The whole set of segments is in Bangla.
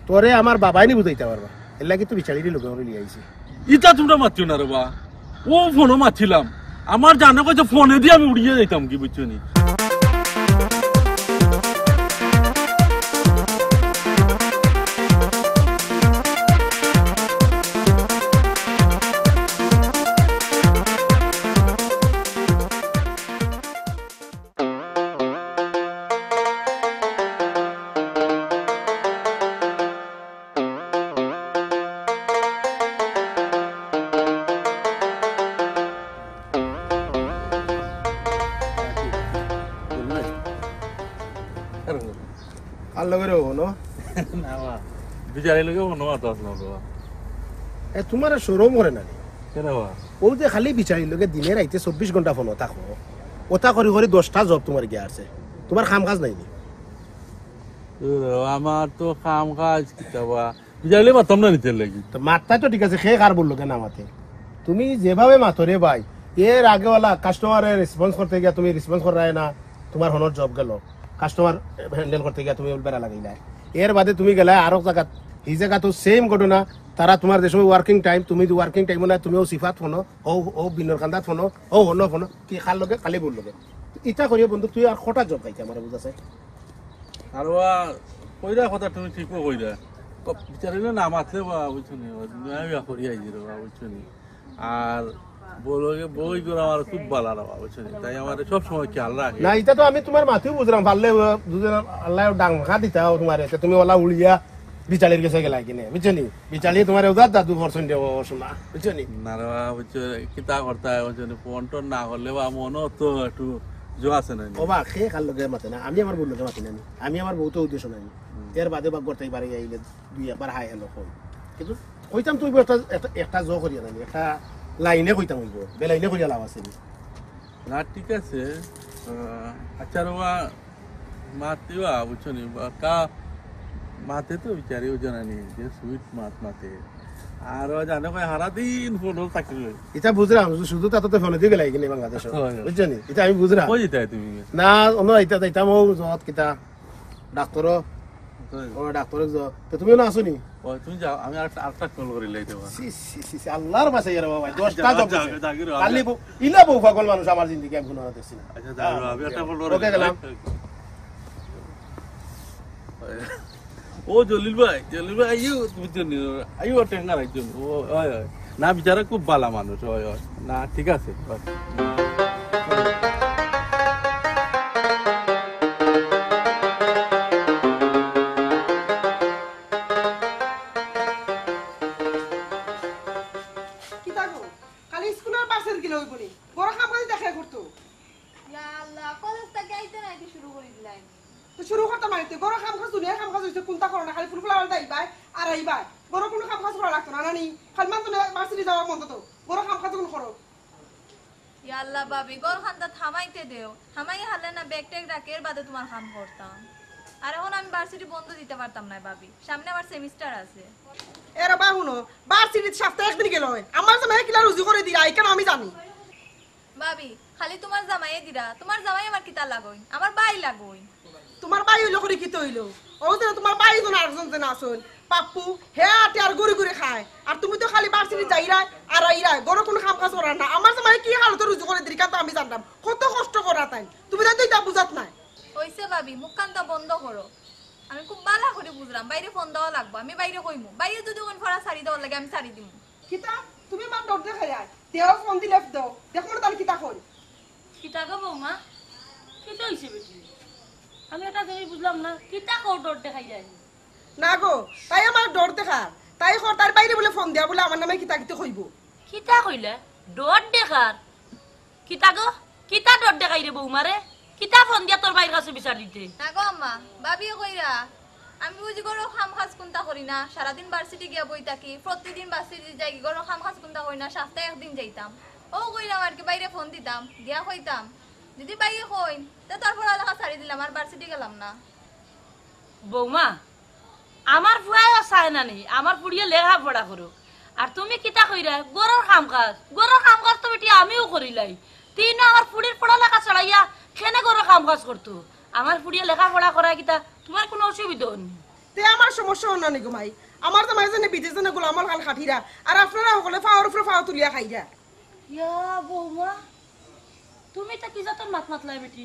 তোরে আমার বাবাই নি বুঝাইতে পারবা এর লাগি তো বিচারি লোক লিয়ে আইছি ইটা তোমরা মারছো না রে বা ও ফোনও মারছিলাম আমার জানা কইছে ফোনে দিয়ে আমি উড়িয়ে যাইতাম কি বুঝছো নি তোমার সরম করে না ও যে খালি বিচারি লোকে দিনে রাইতে 24 ঘন্টা ফোন থাকো ওটা করি করে 10টা জব তোমার গিয়ে আছে তোমার কাম কাজ নাই আমার তো কাম কাজ কিতাবা বিচারলে মাতাম না নিতে লাগি তো মাত্রাই তো ঠিক আছে সে কার বললো কেন আমাকে তুমি যেভাবে মাতরে ভাই এর আগেওয়ালা কাস্টমারের রেসপন্স করতে গিয়া তুমি রেসপন্স করায় না তোমার হনর জব গেল কাস্টমার হ্যান্ডেল করতে গিয়া তুমি বেড়া লাগাইলা এর বাদে তুমি গেলা আরো জায়গা এই জায়গা তো সেম ঘটনা তারা তোমার যে সময় ওয়ার্কিং টাইম তুমি ওয়ার্কিং টাইম না তুমিও সিফাত ফোনো ও বিনর কান্দাত ফোনো ও হনো ফোনো কি খাল লগে খালি বল লগে ইটা করিও বন্ধু তুই আর খটা জব খাইছে আমার বুঝাছে আর কইরা কথা তুমি ঠিকও কইরা বিচারিলে না মাথলে বা বুঝছো নি আমি করি আইজি রে বা বুঝছো নি আর বলগে বই করে আমার খুব ভালো লাগা বুঝছো নি তাই আমার সব সময় খেয়াল রাখে না এটা তো আমি তোমার মাথেও বুঝলাম পারলে দুজন আল্লাহ ডাং খা দিতাও তোমার এতে তুমি ওলা উড়িয়া বিচালির কাছে গেলা কিনে বুঝছো নি বিচালি তোমার ওদার দাদু পরসন দেব শোনা বুঝছো নি না রে বুঝছো কিতা করতে হয় বুঝছো নি ফোন টোন না করলে বা মনও তো একটু জো আছে না ও বা খে খাল লগে মাতে না আমি আমার বউ লগে মাতি না আমি আমার বউ তো উদ্দেশ্য নাই এর বাদে বা করতেই পারে আইলে দুই একবার হাই হ্যালো কই কিন্তু কইতাম তুই একটা জো করিয়া না একটা লাইনে কইতাম হইব বেলাইনে করিয়া লাভ আছে না ঠিক আছে আচ্ছা রবা মাতিবা বুঝছো নি কা মাতে তো বিচারি ও জানানি যে সুইট মাত মাতে আর জানো কই হারা দিন ফোন থাকবে এটা বুঝলাম শুধু তাতে ফোন দিয়ে গেলাই কিনে বাংলাদেশ বুঝছো নি এটা আমি বুঝলাম কই যেতে তুমি না অন্য এটা যাইতাম ও জত কিতা ডাক্তার ও ডাক্তার তো তুমি না আসনি ও তুমি যাও আমি আরেকটা কল করে লই দেব আল্লাহর বাসা ইয়ার বাবা 10টা জব খালি ইলা বউ পাগল মানুষ আমার জিন্দেগি আমি গুনাহ দেখছি না আচ্ছা যাও আমি একটা কল করে ওকে গেলাম ও জলিল ভাই আইও বুঝছেন আইও টেঙ্গা রাখছেন ও না বিচারা খুব ভালো মানুষ ওই না ঠিক আছে শুরু করতে মারিতে গরো কাম কাজ দুনিয়া কাম কাজ হইছে কোনটা করো না খালি ফুলফুলা দাইবাই আর আইবাই গরো কোনো কাম কাজ করা লাগতো না নানি খালি মান তো মাসিরি যাওয়া মন তো গরো কাম কাজ কোন করো ইয়া আল্লাহ ভাবি গরো খানটা থামাইতে দেও থামাই হালে না ব্যাগ ট্যাগ রাখের বাদে তোমার কাম করতাম আর এখন আমি ভার্সিটি বন্ধ দিতে পারতাম না ভাবি সামনে আমার সেমিস্টার আছে এরা বাহুনো ভার্সিটি সপ্তাহে একদিন গেল আমার জামাই কিলা রুজি করে দিরা এই কেন আমি জানি ভাবি খালি তোমার জামাইয়ে দিরা তোমার জামাই আমার কিতা লাগই আমার ভাই লাগই তোমার ভাই হইলো করে কি তইলো ও যে তোমার ভাই জন আরেকজন যেন আসল পাপ্পু হে আটে আর গড়ি গড়ি খায় আর তুমি তো খালি ভার্সিটি যাইরা আর আইরা গরো কোনো কাম কাজ করা না আমার জামাই কি হালত রুজি করে দিরা তো আমি জানতাম কত কষ্ট করা তাই তুমি তো এটা বুঝাত নাই হইছে ভাবি মুখ কানটা বন্ধ করো আমি খুব ভালো করে বুঝলাম বাইরে ফোন দেওয়া লাগবে আমি বাইরে কইমু বাইরে যদি কোন ফরা সারি দেওয়ার লাগে আমি সারি দিমু কিতা তুমি মান ডর দেখাই আয় দেও ফোন দিলে দাও দেখো না তার কিতা কই কিতা গো বৌমা কিতা হইছে বেটি আমি এটা জিনিস বুঝলাম না কিতা কও ডর দেখাই যায় না গো তাই আমার ডর দেখা তাই কর তার বাইরে বলে ফোন দিয়া বলে আমার নামে কিতা কিতা কইব কিতা কইলে ডর দেখার কিতা গো কিতা ডর দেখাই রে বৌমারে কিতা ফোন দিয়া তোর বাইর কাছে বিচার দিতে না গো আম্মা ভাবিও কইরা আমি বুঝি গরো খাম খাজ কোনটা করি না সারা দিন ভার্সিটি গিয়া বই থাকি প্রতিদিন ভার্সিটি যাই গরো খাম খাজ কোনটা করি না সপ্তাহে একদিন যাইতাম ও কইরাম আর কি বাইরে ফোন দিতাম গিয়া কইতাম যদি বাইরে কইন তে তারপর লেখা ছাড়ি দিলাম আর ভার্সিটি গেলাম না বৌমা আমার ফুয়াও চায় না নি আমার পুড়িয়ে লেখা পড়া করো আর তুমি কিতা কইরা গরর কাম কাজ তো বেটি আমিও করিলাই তিন আমার পুড়ির পড়ালেখা ছাড়াইয়া খেনে গরর কাম কাজ করতো আমার পুড়িয়ে লেখা পড়া করা কিতা তোমার কোনো অসুবিধা নেই তে আমার সমস্যা হল না নি ঘুমাই আমার জামাই জানে বিদেশ জানে গোলামর কাল খাটিরা আর আপনারা সকলে ফাওয়ার উপরে ফাওয়া তুলিয়া খাইরা ইয়া বৌমা তুমি তা কি জাতর মাত মাতলাই বেটি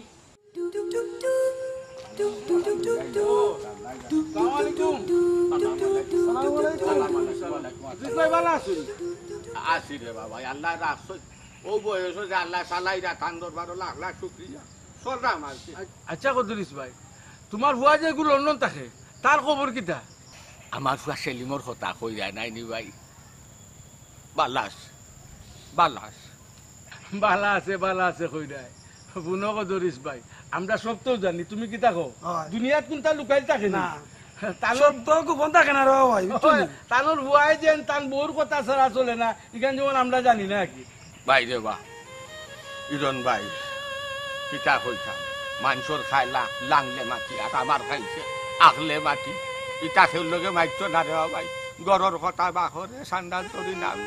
আছি রে বাবা আল্লাহ রাখছ ও বয়স যে আল্লাহ চালাই রা কান দরবার লাখ লাখ শুক্রিয়া সররাম আর কি। আচ্ছা কদরিস ভাই তোমার হুয়া যে এগুলো লন্ডন থাকে তার খবর কিটা আমার ফুয়া সেলিমর কথা কই যায় নাই নি ভাই বালাস বালাস বালা আছে কই নাই বুনো কদরিস ভাই আমরা সব তো জানি তুমি কি থাকো দুনিয়াত কোনটা লুকাই থাকে না তানোর হুয়াই যেন তান বউর কথা ছাড়া চলে না এখান যেমন আমরা জানি না কি ভাই রে বা ইরন ভাই কিতা কইতাম মানুষের খায় লাংলে মাটি আর আমার খাইছে আগলে মাটি ইটা সেই লগে মাইতো না রে ভাই গরর কথা বাখরে সান্দাল তরি নাম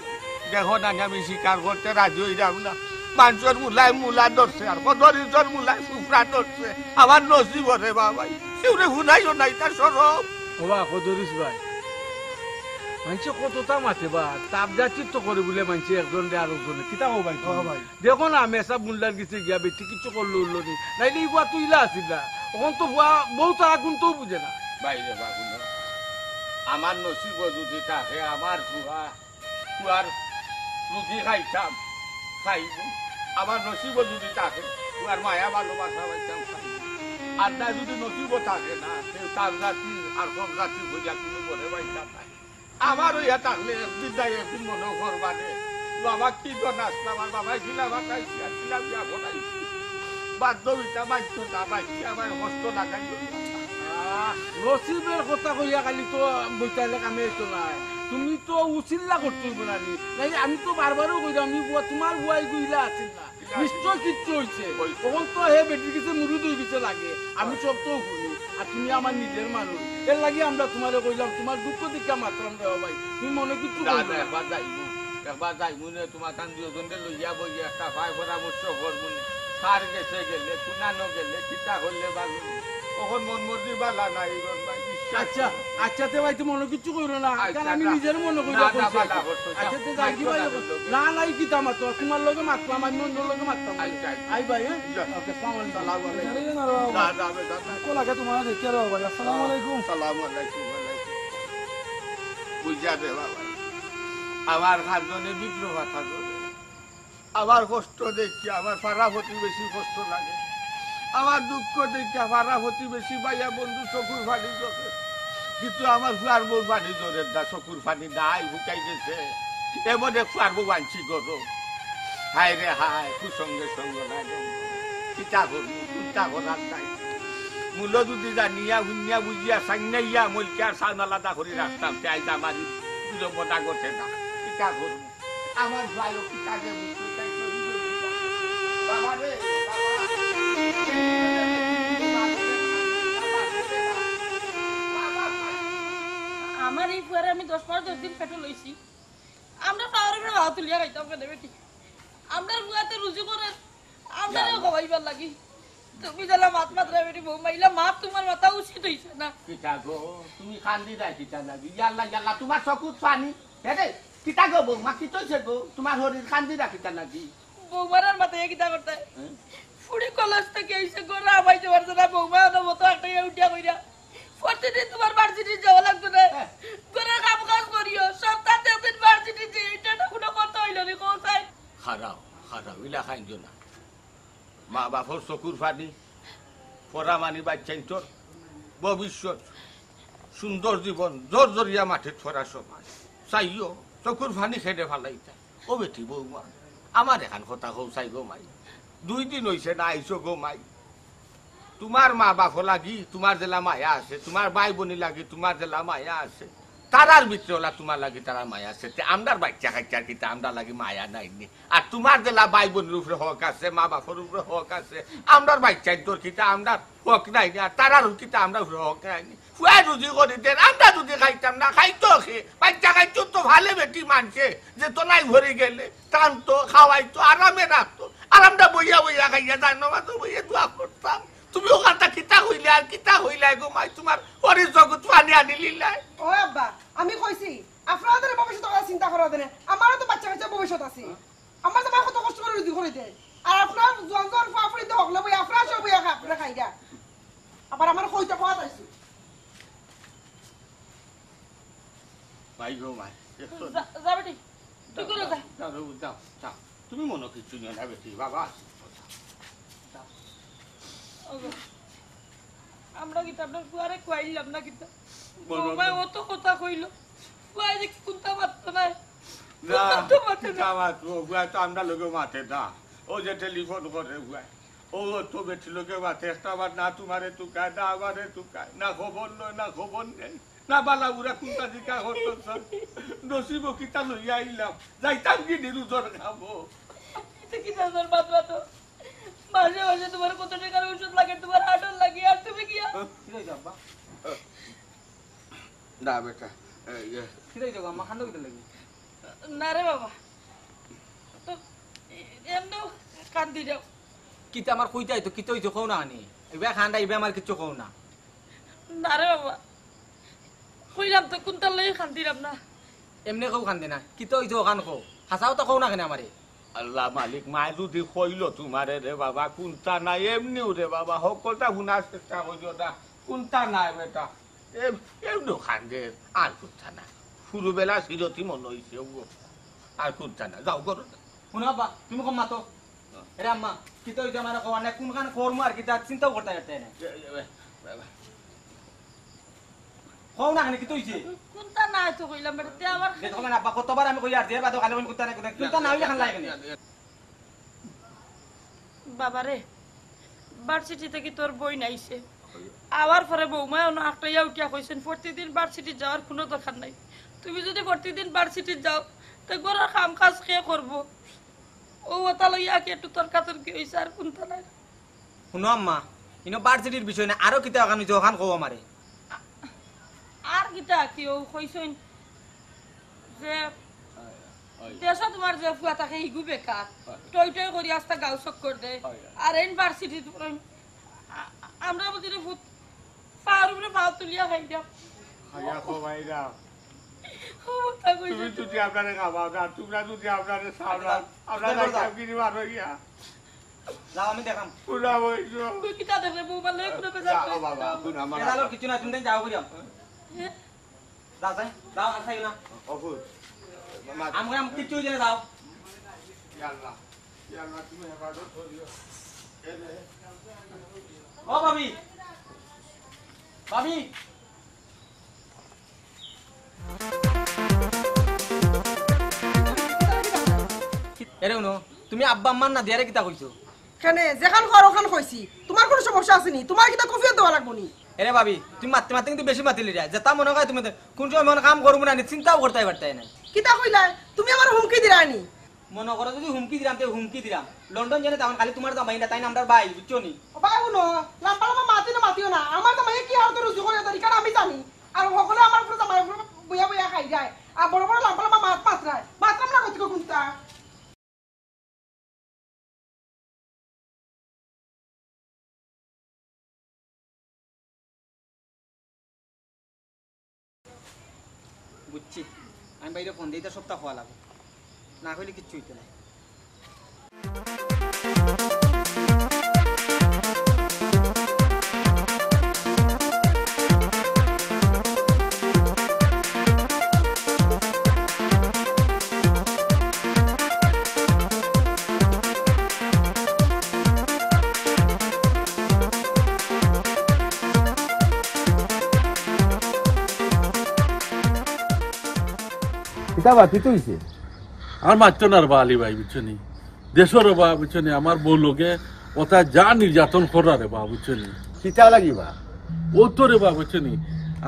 দেখো না আমি স্বীকার করতে রাজি হই যাও না মানুষের মূলা ধরছে আর কদরিজর মূলায় সুফরা ধরছে আমার নসিব রে বাবাই সেউরে শুনাইও নাই তার সরব বাবা কদরিস ভাই মানুষে কতটা মাথে বা তাপ যাচিত করে বলে মানুষে একজন আর একজনে কিতা হো ভাই দেখো না মেসা মুল্লার গেছে গিয়া বেটি কিছু করলো উল্লো নি নাইলে ইবা তুই ইলা আসিল না তখন তো বউ তারা কিন্তু বুঝে না বাইরে বাবু আমার নসিব যদি থাকে আমার কুয়ার রুটি খাইতাম খাইব আমার নসিব যদি থাকে কুয়ার মায়া ভালোবাসা পাইতাম খাইব আর না যদি নসিব থাকে না সে তার জাতি আর সব জাতি বুঝা কিন্তু বলে পাইতাম নাই আমার ইয়া থাকলে বিদায় একদিন মনে করবানে বাবা কি তো নাচলাম আমার বাবা খিলা বানাইছি আর খিলা বিয়া বনাইছি বাধ্য হইতা বাধ্য না বাচ্চি আমার কষ্ট লাগাই নসিবের কথা কইয়া খালি তো বইতাইলে কামে তো নাই তুমি তো উচিল্লা করতে বলানি নাই আমি তো বারবারও কইলাম আমি বুয়া তোমার বুয়াই কইলা আছিল না নিশ্চয় কিচ্ছু হইছে তখন তো হে বেটির কিছু মুরুদ হয়ে গেছে লাগে আমি সব তো শুনি আর তুমি আমার নিজের মানুষ এর লাগে আমরা তোমারে কইলাম তোমার দুঃখ দীক্ষা মাত্রাম দেওয়া ভাই তুমি মনে কিছু একবার যাইবো নে তোমার তান দুজনকে লইয়া বই একটা ভাই পরামর্শ করবো সার গেছে গেলে কুনানো গেলে কিতা করলে ভালো তখন মন মর্জি বালা নাই আচ্ছা আচ্ছা তে ভাই তুমি মনে কিছু কইরো না কারণ আমি নিজের মনে কইরা আচ্ছা তে যাই কি ভাই না নাই কি তামা তো তোমার লগে মাতলাম আমি অন্য লগে মাতলাম আই ভাই ওকে সালাম আলাইকুম না যাবে তো লাগে তোমার দেখতে রো ভাই আসসালামু আলাইকুম সালামু আলাইকুম বুঝা দে বাবা আমার খাদ্যনে বিগ্রহ কথা করে আমার কষ্ট দেখি আমার পাড়া প্রতিবেশী কষ্ট লাগে আমার দুঃখ দেখি পাড়া প্রতিবেশী ভাইয়া বন্ধু চকুর ফানি চোখে কিন্তু আমার ফুয়ার বউ ফানি জোরের না চকুর ফানি নাই শুকাই গেছে এমনে ফুয়ার বউ আনছি করো হায় রে হায় কুসঙ্গে সঙ্গ নাই চিন্তা করবো চিন্তা করার নাই মূল্য যদি জানিয়া শুনিয়া বুঝিয়া সাইনাইয়া মলকে আর সাউন আলাদা করে রাখতাম তাই আমার বিলম্বটা করছে না চিন্তা করবো আমার ভাই পিতাকে বাবা রে আমার এই ফুয়ারে আমি 10-15 দিন পেটে লইছি আমরা পাওয়ার উপরে ভাত তুলিয়া খাইতাম কেন বেটি আমরা বুয়াতে রুজু করে আমরা খাওয়াইবার লাগি তুমি জানা মাত মাত্রা বেটি বউ মাইলা মাত তোমার মাথা উচিত হইছে না কিতা গো তুমি কান্দি যাই কিতা লাগি ইয়াল্লা ইয়াল্লা তোমার চকুত পানি হে কিতা গো বউ মা কি তৈছে গো তোমার শরীর কান্দি রাখিতা লাগি বৌমার মাথায় কিতা করতে ফুড়ি কলেজ থেকে এসে গোরা আবাইতে পারছে না বৌমা মতো একটা উঠিয়া কইরা প্রতিদিন তোমার ভার্সিটি যাওয়া লাগতো না করে কাম কাজ করিও সপ্তাহে 3 দিন ভার্সিটি যে এটা না কোনো কথা হইল নি কোথায় খারাও ইলা খাইছো না মা বাপর চকুর পানি পড়া মানি বাচ্চাই তোর ভবিষ্যৎ সুন্দর জীবন জোর জরিয়া মাঠে ছড়া সমাজ চাইও চকুর পানি খেতে ভালাইতা ও বেটি বৌমা আমার এখান কথা কৌ চাই গো মাই 2 দিন হইছে না আইসো গো মাই তোমার মা বাপ লাগি তোমার জেলা মায়া আছে তোমার ভাই বোনি লাগি তোমার জেলা মায়া আছে তারার ভিতরে ওলা তোমার লাগি তারা মায়া আছে আমরার বাচ্চা কাচ্চার কিতা আমরা লাগি মায়া নাইনি আর তোমার জেলা ভাই বোনের উপরে হক আছে মা বাপের উপরে হক আছে আমরার বাচ্চার তোর কিতা আমরা হক নাইনি আর তারার কিতা আমরা উপরে হক নাইনি ফুয়া রুজি করে দেন আমরা যদি খাইতাম না খাইতো খে বাচ্চা খাইতো তো ভালো বেটি মানছে যে তো নাই ভরে গেলে টানতো খাওয়াইতো আরামে রাখতো আর আমরা বইয়া বইয়া খাইয়া জানো তো বইয়া দোয়া করতাম তুমি ওখানটা কিতা হইলে আর কিতা হইলাই গো মাই তোমার পরে জগৎ পানি আনি লিলাই ও আব্বা আমি কইছি আপনাদের ভবিষ্যৎ কথা চিন্তা করা দেন আমারও তো বাচ্চা কাচ্চা ভবিষ্যৎ আছে আমার তো কত কষ্ট করে রুজি করে দেয় আর আপনার জঞ্জল ফাফড়ি তো হগলে বই আপনার সব বই আপনারা খাইরা আবার আমার কইতে কথা আছে ভাই গো মাই যা বেটি তুই করে যা যাও যাও তুমি মনে কিছু নিও না বেটি বাবা আমরা কি আপনার কুয়ারে কুয়াইলাম না কিতা বৌমা অত কথা কইলো কুয়াই যে কুন্তা মারতো না না আমার বুয়া তো আমরা লোকে মাঠে না ও যে টেলিফোন করে বুয়া ও তো বেটি লোকে মাঠে একটা আবার না তোমারে তুকায় না আমারে তুকায় না খবর নয় না খবর নেই না বালা উড়া কুন্তা জিকা হতো নসিব কিতা লইয়া আইলাম যাইতাম কি নিরুজর খাবো এটা কি জানার বাদ বাদ মাঝে মাঝে তোমার কত টাকার ওষুধ লাগে তোমার হাটল লাগে আর তুমি কি না বেটা না রে বাবা তো এমনিও কান্দি যাও কিতা আমার কইতে আইতো কিতা হইতো কও না আনি ইবে খান্ডা ইবে আমার কিছু কও না না রে বাবা কইলাম তো কোনটার লই কান্দিলাম না এমনি কও খান্দে না কিতা হইতো ওখান কও হাসাও তো কও না কেন আমারে আল্লাহ মালিক মায় যদি কইল তোমারে রে বাবা কোনটা নাই এমনিও রে বাবা সকলটা শুনার চেষ্টা করিও না কোনটা নাই বেটা এমনি খান্দে আর কোনটা না শুরুবেলা সিরতি মনে হয়েছে আর কোনটা না যাও করো শুনো আব্বা তুমি কম মাতো এরে আম্মা কিতা হইতো আমার কও না কোনখান করমু আর কিতা চিন্তাও করতে পারতে না কও না কেন কিতা হইছে কোনটা না তো কইলাম বেটা আমার দেখো না আব্বা কতবার আমি কই আর দিয়ে বাদ খালি কোনটা না কোনটা না হইলে খান লাগে কেন বাবা রে ভার্সিটি থেকে তোর বই নাইছে আবার পরে বৌমাও না একটা উঠিয়া কইছেন প্রতিদিন ভার্সিটি যাওয়ার কোনো দরকার নাই তুমি যদি প্রতিদিন ভার্সিটি যাও তো ঘরের কাম কাজ কে করবো ও ওটা লইয়া কি একটু তর্কাতর্কি হয়েছে আর কোনটা নাই শুনো আম্মা ইনো ভার্সিটির বিষয় না আরো কিতা ওখান হইছে ওখান কও আমারে আর কিটা কি ও কইছেন যে দেশে তোমার যে ফুয়া থাকে হিগু বেকার টই টই করি আস্তা গাও চক্কর দে আর ইউনিভার্সিটি আমরা বুঝি ফুট পাওয়ার উপরে পাওয়ার তুলিয়া খাই দিয়া খাইয়া খোয়াই দাও তা কইছে তুমি যদি আপনারে খাওয়াও না তোমরা যদি আপনারে সামলাও আপনারা চাকরি মারো গিয়া যাও আমি দেখাম পুরা বইছো তুই কিটা দেখলে বউ বলে কোনো বেজার যাও বাবা তুমি আমার এদালো কিছু না তুমি যাও করিয়াম যাও যাই যাও আর খাইও না অফুর আমরা কিছু হইলে যাও আল্লাহ আল্লাহ তুমি হেফাজত করিও ও ভাবি ভাবি এরে উনো তুমি আব্বা আম্মার না দিয়ারে কিতা কইছো কেনে যেখান ঘর ওখান কইছি তোমার কোনো সমস্যা আছে নি তোমার কিটা কফিয়া দেওয়া লাগবো নি এরে ভাবি তুমি মারতে মারতে কিন্তু বেশি মাতিলি রে যেটা মনে হয় তুমি কোন সময় মনে কাম করবো না চিন্তাও করতে পারতে না কিটা কইলা তুমি আমার হুমকি দিরানি মনে করো যদি হুমকি দিলাম তো হুমকি দিলাম লন্ডন জানে তখন খালি তোমার জামাই না তাই না আমরা ভাই বুঝছো নি বাবা শুনো লাম্বা লাম্বা মাতিও না আমার তো মাইয়ে কি হাল তো রুজু করে তরিকা আমি জানি আর সকলে আমার উপরে জামাই উপরে বইয়া বইয়া খাই যায় আর বড় বড় লাম্বা লাম্বা মাছ পাতরায় মাতরাম না কইতে কোনটা বুঝছি আমি বাইরে ফোন দিই সপ্তাহ খাওয়া লাগবে না হইলে কিচ্ছু হইতে না কিতাবা কি তুইছে আর মারতো না বা আলী ভাই বুঝছো নি দেশের বা বুঝছো নি আমার বউ লোকে ওটা যা নির্যাতন করা রে বা বুঝছো নি কিতা লাগিবা ও তো রে বা বুঝছো নি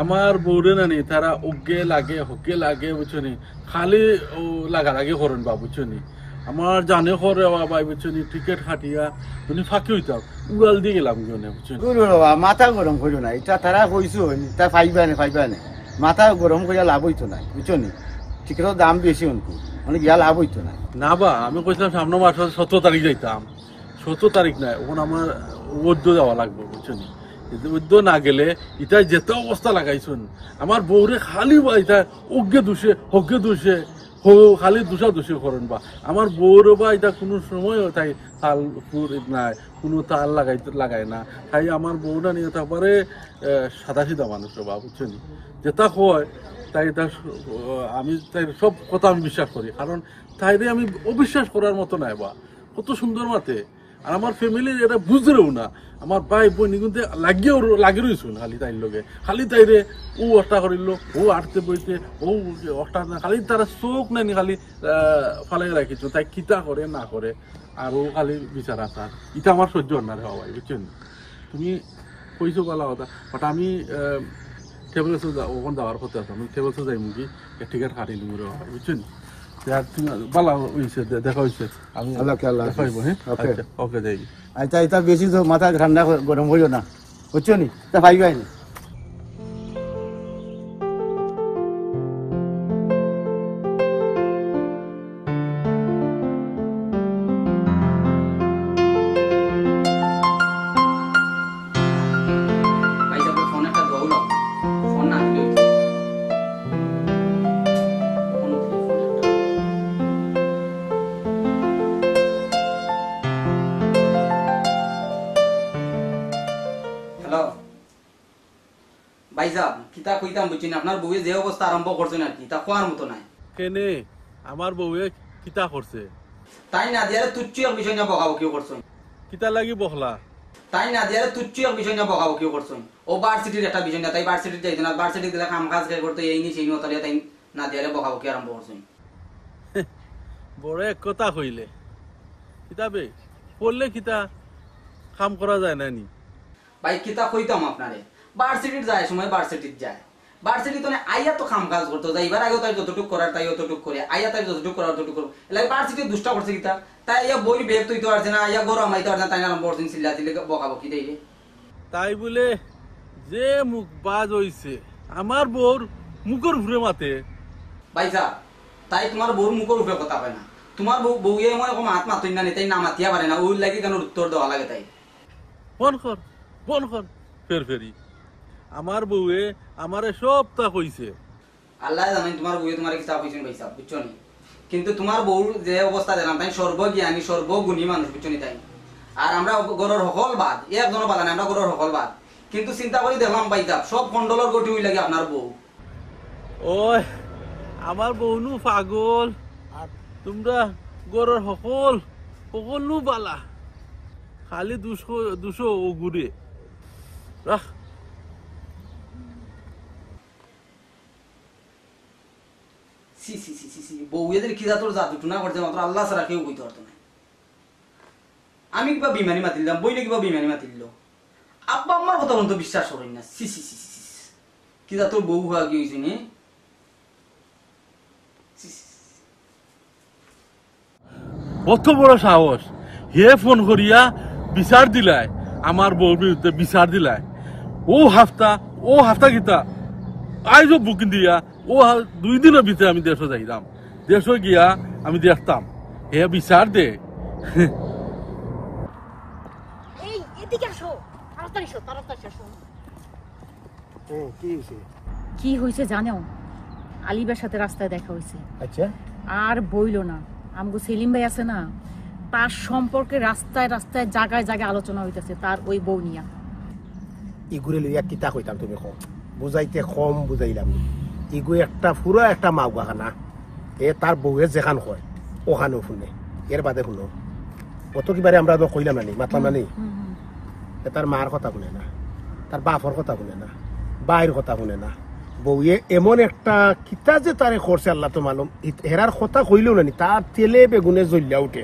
আমার বউরে নানি তারা ওগে লাগে হকে লাগে বুঝছো নি খালি ও লাগালাগি করেন বা বুঝছো নি আমার জানে করে বাবা বুঝছো নি টিকিট হাটিয়া তুমি ফাঁকি হইতাম উড়াল দিয়ে গেলাম জনে বুঝছো নি বাবা মাথা গরম করো না এটা তারা কইছো তা ফাইবা নে মাথা গরম করিয়া লাভ হইতো না বুঝছো নি টিকিটের দাম বেশি অনকু মানে গিয়া লাভ হইতো না না বা আমি কইছিলাম সামনে মাসে 17 তারিখ যাইতাম 17 তারিখ নাই ওখানে আমার ওদ্দ যাওয়া লাগবে বুঝছো নি উদ্য না গেলে এটা যেত অবস্থা লাগাইছুন আমার বউরে খালি বা এটা অজ্ঞে দোষে খালি দোষী করেন বা আমার বউর বা এটা কোনো সময় তাই তাল নাই কোনো তাল লাগায় না তাই আমার বউটা নিয়ে তারপরে সাদা সিধা মানুষ বা বুঝছেন যেটা হয় তাই এটা আমি তাই সব কথা আমি বিশ্বাস করি কারণ তাইরে আমি অবিশ্বাস করার মতো নাই বা কত সুন্দর মাতে আর আমার ফ্যামিলির এটা বুঝলেও না আমার ভাই বোন কিন্তু লাগি রয়েছুন খালি তাইর লগে খালি তাইরে ও অষ্টা করিল ও আটতে বইতে ও অষ্টা না খালি তারা চোখ নেনি খালি ফালাই রাখিছ তাই কিতা করে না করে আর ও খালি বিচারা তার এটা আমার সহ্য না রে ভাই বুঝছেন তুমি কইছো বলা কথা বাট আমি ট্রেভেলসে ওখানে যাওয়ার কথা আছে আমি ট্রেভেলসে যাই মুখি টিকিট কাটি নিব রে ভাই বুঝছেন বালা হয়েছে দেখা হয়েছে আমি দেখাইব হ্যাঁ ওকে যাই আচ্ছা এটা বেশি তো মাথা ঠান্ডা গরম হইও না বুঝছো নি তা পাইবাই না কিতা কইতাম বুঝছেন আপনার বউয়ে যে অবস্থা আরম্ভ করছেন আর কি তা খোয়ার মতো নাই কেনে আমার বউয়ে কিতা করছে তাই না দিয়ারে তুচ্ছ এক বিষয় না বকাবকি করছেন কিতা লাগি বখলা তাই না দিয়ারে তুচ্ছ এক বিষয় না বকাবকি করছেন ও ভার্সিটির একটা বিষয় না তাই ভার্সিটি যাইতো না ভার্সিটি দিলে কাম কাজ করতে এই নি সেই নতালিয়া তাই না দিয়ারে বকাবকি আরম্ভ করছেন বড় এক কথা কইলে কিতাবে পড়লে কিতা কাম করা যায় না নি ভাই কিতা কইতাম আপনারে ভার্সিটির যায় সময় ভার্সিটির যায় ভার্সিটি তো আইয়া তো কাম কাজ করতো যাই এবার আগে তাই যতটুক করার তাই অতটুক করে আইয়া তাই যতটুক করার ততটুক করবো এলাই ভার্সিটি দুষ্টা করছে কিতা তাই আইয়া বই বেগ তৈতে পারছে না আইয়া গরম আইতে পারছে না তাই আরম্ভ করছেন চিল্লা দিলে বকাবকি দেইলে তাই বলে যে মুখ বাজ হইছে আমার বউর মুখের ঘুরে মাতে ভাইসা তাই তোমার বউর মুখের উপরে কথা পায় না তোমার বউয়ে মনে কোনো হাত মাতই না তাই না মাতিয়া পারে না ওই লাগি কেন উত্তর দেওয়া লাগে তাই বন কর ফেরি আমার বউয়ে আমারে সবটা কইছে আল্লাহ জানেন তোমার বউয়ে তোমার কি চাপ হইছেন ভাইসা বুঝছো নি কিন্তু তোমার বউর যে অবস্থা দিলাম তাই সর্বজ্ঞানী সর্বগুণী মানুষ বুঝছো নি তাই আর আমরা গরর সকল বাদ একজনও বাদ আমরা গরর সকল বাদ কিন্তু চিন্তা করি দেখলাম ভাইসা সব কন্ডলর গটি হই লাগে আপনার বউ ওই আমার বউনু পাগল আর তোমরা গরর সকল নু বালা খালি দুশো ও ঘুরে রাখ সি সি সি সি সি বউ এদের কি জাতর জাদু না করতে মাত্র আল্লাহ ছাড়া কেউ কইতে পারতো না আমি কিবা বিমানি মাতিলাম বইলে কিবা বিমানি মাতিল আব্বা আমার কথা বলতো বিশ্বাস করেন না সি সি সি সি কি জাতর বউ হওয়া কি হয়েছে নি কত বড় সাহস হে ফোন করিয়া বিচার দিলাই আমার বউর বিরুদ্ধে বিচার দিলাই ও হাফতা গীতা আইজো বুকিং দিয়া ও 2 দিনের ভিতরে আমি দেশে যাইতাম দেশে গিয়া আমি দেখতাম হে বিচার দে এই এদিকে আসো তাড়াতাড়ি আসো কি হয়েছে জানো আলিবের সাথে রাস্তায় দেখা হয়েছে আচ্ছা আর বইলো না আমগো সেলিম ভাই আছে না তার সম্পর্কে রাস্তায় জায়গায় আলোচনা হইতেছে তার ওই বউ নিয়া ইগুরে লইয়া কিতা কইতাম তুমি কম বুঝাইতে কম বুঝাইলাম ইগু একটা পুরো একটা মাউগা খানা এ তার বউয়ের যেখান হয় ওখানেও শুনে এর বাদে শুনো অত কিবারে আমরা তো কইলাম না নি মাতলাম না নি তার মার কথা শুনে না তার বাপর কথা শুনে না বাইর কথা শুনে না বউয়ে এমন একটা কিতা যে তারে করছে আল্লাহ তো মালুম হেরার কথা কইলেও না নি তার তেলে বেগুনে জ্বলিয়া উঠে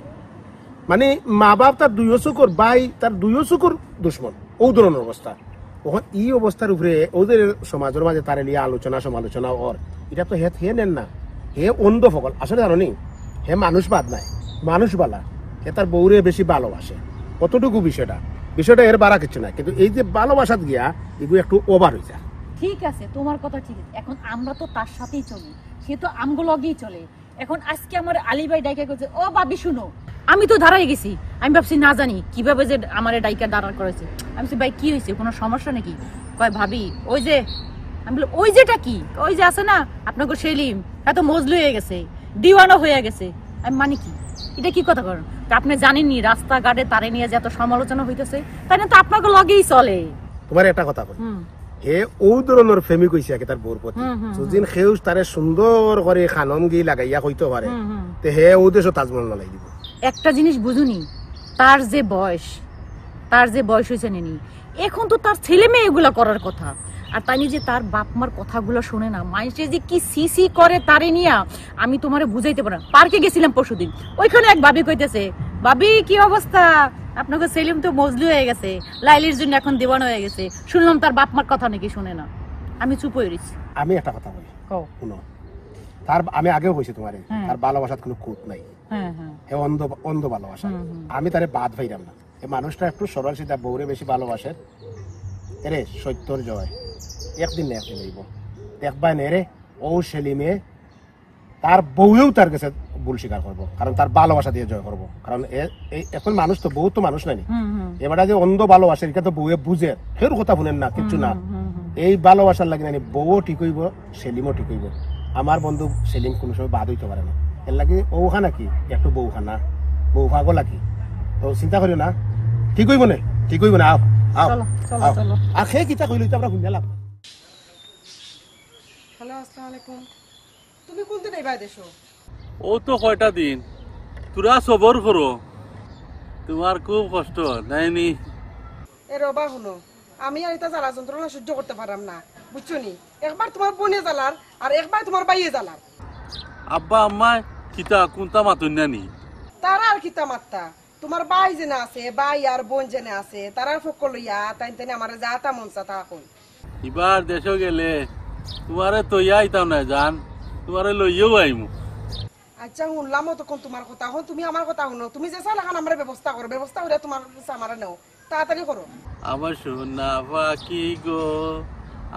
মানে মা বাপ তার 2 চকুর বাই তার 2 চকুর দুশ্মন ও ধরনের অবস্থা ওখান এই অবস্থার উপরে ওদের সমাজের মাঝে তারে নিয়ে আলোচনা সমালোচনা ওর এটা তো হে নেন না হে অন্ধ ফকল আসলে জানো নি হে মানুষ বাদ নাই মানুষ বালা হে তার বউরে বেশি ভালোবাসে কতটুকু বিষয়টা এর বাড়া কিছু না কিন্তু এই যে ভালোবাসাত গিয়া এগুলো একটু ওভার হয়ে যায় ঠিক আছে তোমার কথা ঠিক আছে এখন আমরা তো তার সাথেই চলি সে তো আমগো লগেই চলে এখন আজকে আমার আলী ভাই ডাইকা কইছে ও ভাবি শুনো আমি তো দাঁড়াই গেছি, আমি ভাবছি না জানি কিভাবে যে আমার ডাইকা দাঁড়ার করেছে। আমি বলছি ভাই কি হয়েছে, কোনো সমস্যা নাকি? কয় ভাবি ওই যে, আমি বলি ওই যেটা কি, ওই যে আছে না আপনাকে সেলিম, এত মজলু হয়ে গেছে, দিওয়ানা হয়ে গেছে। আমি মানে কি, এটা কি কথা করেন? আপনি জানেননি রাস্তাঘাটে তারে নিয়ে যে এত সমালোচনা হইতেছে, তাই না? তো আপনাকে লগেই চলে। তোমার একটা কথা কই, হে ও ধরনের প্রেমিক হইছে আগে তার বউর প্রতি, সুদিন সেউজ তারে সুন্দর করে খানম গি লাগাইয়া কইতে পারে, তে হে ও দেশও তাজমহল নালাই দিব। একটা জিনিস বুঝুনি, তার যে বয়স হয়েছে নেনি, এখন তো তার ছেলে মেয়ে এগুলা করার কথা। আর তাই যে তার বাপ মার কথাগুলো শোনে না, মানুষে যে কি সিসি করে তারে নিয়া, আমি তোমারে বুঝাইতে পারি না। পার্কে গেছিলাম পরশুদিন, ওইখানে এক ভাবি কইতেছে, ভাবি কি অবস্থা, আপনাকে সেলিম তো মজলু হয়ে গেছে, লাইলির জন্য এখন দেওয়ানো হয়ে গেছে, শুনলাম তার বাপ মার কথা নাকি শোনে না। আমি চুপ হয়ে রয়েছি। আমি একটা কথা বলি, শুনো, তার আমি আগেও কইছি তোমারে, তার ভালোবাসার কোনো খুঁত নাই, হে অন্ধ ভালোবাসা। আমি তারে বাদ ভাইরাম না, এই মানুষটা একটু সরল সিধা, বউরে বেশি ভালোবাসে। এরে সত্যর জয়, একদিন না একদিন হইব, দেখবা নেরে ও সেলিমে তার বউয়েও তার কাছে ভুল স্বীকার করবো, কারণ তার ভালোবাসা দিয়ে জয় করবো। কারণ এখন মানুষ তো, বউ তো মানুষ নাই, এবার যে অন্ধ ভালোবাসে এটা তো বউয়ে বুঝে, ফের কথা শুনেন না কিচ্ছু না। এই ভালোবাসার লাগে না, বউও ঠিক হইব, সেলিমও ঠিক হইব। আমার বন্ধু সেলিম কোনো সময় বাদ হইতে পারে না, এর লাগে ওখা নাকি একটু বউখানা, বউ ভাগো লাগি, তো চিন্তা করি না, ঠিক হইব না, ঠিক হইব না। আও আও আর সেই কিতা কইল আমরা শুনে লাভ। হ্যালো, আসসালামু আলাইকুম। তুমি কোন দিন আইবা দেশো? ও তো কয়টা দিন, তোরা সবর করো, তোমার খুব কষ্ট নাইনি। এ রবা হলো, আমি আর এটা জ্বালা যন্ত্রণা সহ্য করতে পারলাম না, বুঝছো নি? একবার তোমার বোনে জ্বালার আর একবার তোমার বাইয়ে জ্বালার। আব্বা আম্মা কিতা কোনটা মাতুন নানি? তারা আর কিতা মাত্তা, তোমার বাই জেনে আছে, বাই আর বোন জেনে আছে, তারার ফক লইয়া তাই তাই আমার যা তা মনসা তা কই। এবার দেশে গেলে তোমারে তৈয়া আইতাম না জান, তোমারে লইয়াও আইমু। আচ্ছা শুনলাম তখন তোমার কথা, এখন তুমি আমার কথা শুনো। তুমি যে চাল এখন আমার ব্যবস্থা করো, ব্যবস্থা করে তোমার আমার নেও, তাড়াতাড়ি করো। আমার সোনা পাখি গো,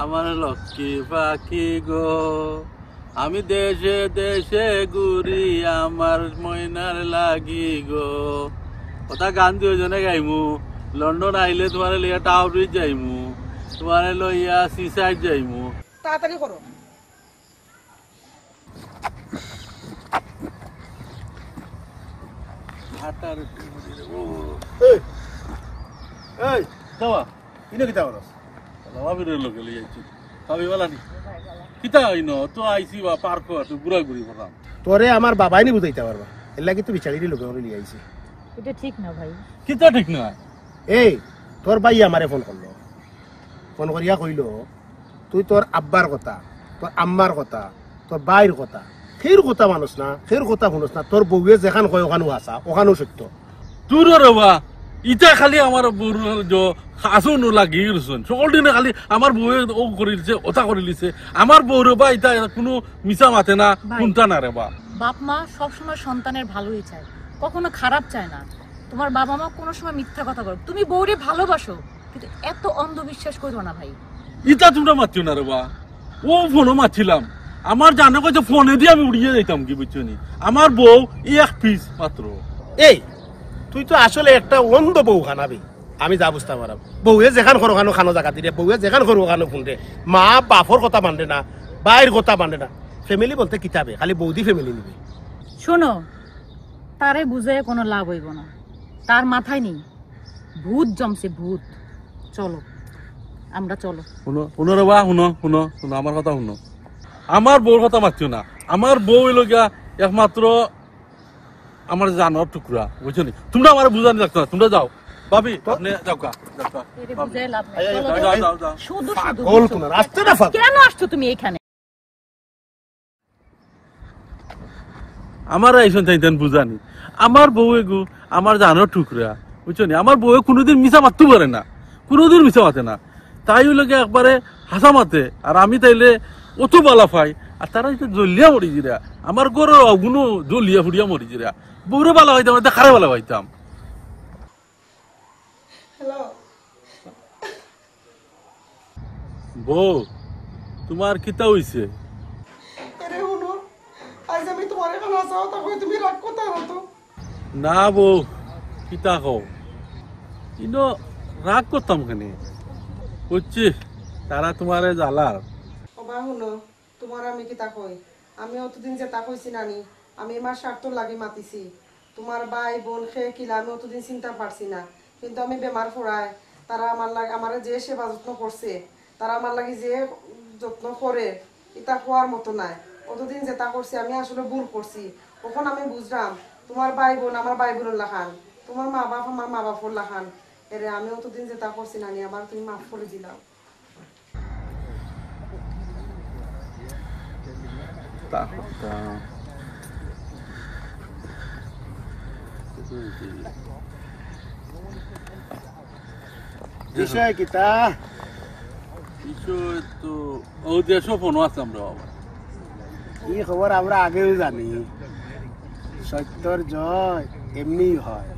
আমার লক্ষ্মী পাখি গো, আমি দেশে দেশে ঘুরি আমার ময়নার লাগি গো। কথা গান দিয়ে জনে গাইমু, লন্ডন আইলে তোমার লইয়া টাউরি যাইমু, তোমার লইয়া সিসাইড যাইমু। তাড়াতাড়ি করো। এই দাওয়া ইনো কিতা করস? ভাবির লোকে লই আইছি, ভাবি বলা নি কিতা আইনো তো আইছি বা পার্ক আছে ঘুরা ঘুরি করলাম। তোরে আমার বাবাই নি বুঝাইতে পারবা, এর লাগি তুই বিচারি লোকে লিয়ে আইছি। এটা ঠিক না ভাই। কিতা ঠিক না? এই তোর ভাই আমারে ফোন করলো, ফোন করিয়া কইল তুই তোর আব্বার কথা, তোর আম্মার কথা, তোর বাইর কথা, ফের কথা মানুষ না, ফের কথা শুনস না, তোর বউয়ে যেখান কয় ওখানেও আসা, ওখানেও সত্য। তোর রবা ইটা খালি আমার বউর আসন লাগি গেছেন, সকল দিনে খালি আমার বউয়ে ও করে দিছে, ওটা করে দিছে। আমার বউ রবা ইটা কোনো মিছা মাতে না, কোনটা না রে বা। বাপ মা সবসময় সন্তানের ভালোই চায়, কখনো খারাপ চায় না। তোমার বাবা মা কোনো সময় মিথ্যা কথা বলে, তুমি বউরে ভালোবাসো, কিন্তু এত অন্ধবিশ্বাস করো না ভাই। ইটা তোমরা মারছো না রে বা, ও ফোনও মারছিলাম, আমার জানো যে ফোনে দিয়ে আমি উড়িয়ে যাইতাম, কি বুঝছো নি? আমার বউ এক পিস মাত্র। এই তুই তো আসলে একটা অন্ধ বউ খানাবি, আমি যা বুঝতে পারাম। বউয়ে যেখান করো খানো খানো জায়গা দিলে, বউয়ে যেখান করো খানো শুনতে, মা বাপর কথা মানবে না, বাইর কথা মানবে না। ফ্যামিলি বলতে কিতাবে খালি বৌদি ফ্যামিলি নিবে। শোনো, তারে বুঝে কোনো লাভ হইব না, তার মাথায় নেই, ভূত জমছে ভূত। চলো আমরা চলো। শুনো শুনো রে বা, শুনো শুনো শুনো আমার কথা শুনো। আমার বউর কথা মারছো না, আমার বউ এলোগা একমাত্র আমার জানোর টুকরা, বুঝছো নি? তোমরা আমার বুঝানি লাগতো না, তোমরা যাও ভাবি, আপনি যাও কা, যাও কা। এরে বুঝে লাভ নাই। এই, এই, চলো, যাও, চলো। যাও, যাও। শুধু পাগল কোন রাস্তাটা ফাঁকা। কেন আসছো তুমি এখানে? আমার এইসব চাইতেন বুঝানি, আমার বউ এগু আমার জানোর টুকরা, বুঝছো নি? আমার বউ কোনোদিন মিশা মারতে পারে না, কোনোদিন মিশা মাতে না, তাই লোকে একবারে হাসা মাতে, আর আমি তাইলে অত বালা পাই, আর তারা জ্বলিয়া মরি জিরা, আমার গরুর অগুনো জ্বলিয়া ফুড়িয়া মরি জিরা। বউরে বালা হইতাম, খারে বালা হইতাম। হ্যালো, বউ তোমার কিতা হইছে? আরে শুনো, আজ আমি তোমার এখানে আসাও তখন তুমি রাগ কথা না তো। না বউ কিতা কও কিন্তু রাগ করতাম কেন বুঝছি তারা তোমারে জ্বালার অবা শুনো তোমার আমি কি তা কই আমি অতদিন যে তা কইছি নানি আমি আমার স্বার্থ লাগি মাতিছি তোমার ভাই বোন খেয়ে কিলা আমি অতদিন চিন্তা পারছি না কিন্তু আমি বেমার পড়ায় তারা আমার যে সেবা যত্ন করছে তারা আমার লাগি যে যত্ন করে এটা হওয়ার মতো নাই অতদিন যেটা করছি আমি আসলে ভুল করছি তখন আমি বুঝলাম তোমার ভাই বোন আমার ভাই বোনের লাখান তোমার মা বাপ আমার মা বাপর লাখান এরে আমি অতদিন যেটা করছি নানি আমার তুমি মাফ করে দিলাম বিষয় কিতা বিষয় তো ও দেশও ফোনও আছে আমরা বাবা এই খবর আমরা আগেও জানি সত্যর জয় এমনি হয়